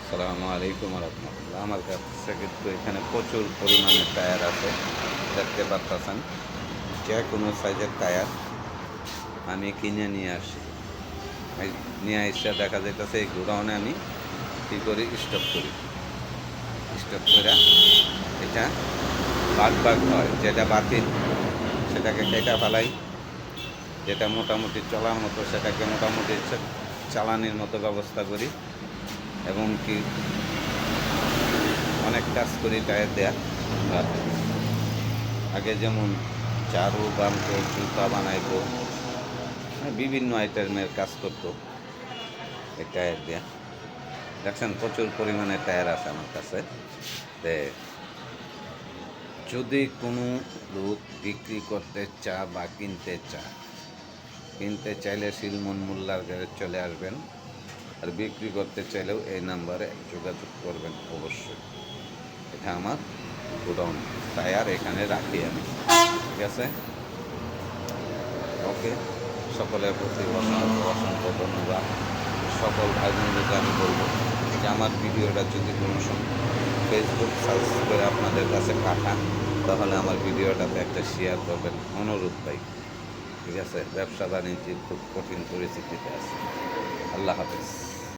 আসসালামু আলাইকুম রহমতুল্লাহ। আমার কাছে কিন্তু এখানে প্রচুর পরিমাণে টায়ার আছে, দেখতে পারতেছেন। যে কোনো সাইজের টায়ার আমি কিনে নিয়ে আসি। এই নিয়ে এসে দেখা যাইতেছে এই গোডাউনে আমি কী করি, স্টক করি। স্টক করে এটা ভাগ হয়, যেটা বাতিল সেটাকে কেটে ফেলাই, যেটা মোটামুটি চলার মতো সেটাকে মোটামুটি চালানির মতো ব্যবস্থা করি। এবং কি অনেক কাজ করি টায়ার দেয়া। আগে যেমন চারু বানতো, জুতা বানাইতো, বিভিন্ন আইটেমের কাজ করতো এই টায়ার দেয়া। দেখছেন প্রচুর পরিমাণে টায়ার আছে আমার কাছে। তে যদি কোনো লোক বিক্রি করতে বা কিনতে চাইলে শিলমন মোল্লার গ্যারেজ চলে আসবেন। আর বিক্রি করতে চাইলেও এই নাম্বারে যোগাযোগ করবেন অবশ্যই। এটা আমার গোডাউন, টায়ার এখানে রাখি আমি। ঠিক আছে, ওকে। সকলের প্রতি অসংখ্য ধন্যবাদ। সকল ভাই বোনদেরকে আমি বলবো যে আমার ভিডিওটা যদি কোনো সময় ফেসবুক সার্চ করে আপনাদের কাছে পাঠান, তাহলে আমার ভিডিওটাতে একটা শেয়ার করবেন, অনুরোধ ভাই। ঠিক আছে, ব্যবসা বাণিজ্যের খুব কঠিন পরিস্থিতিতে আছে। আল্লাহ হাফেজ।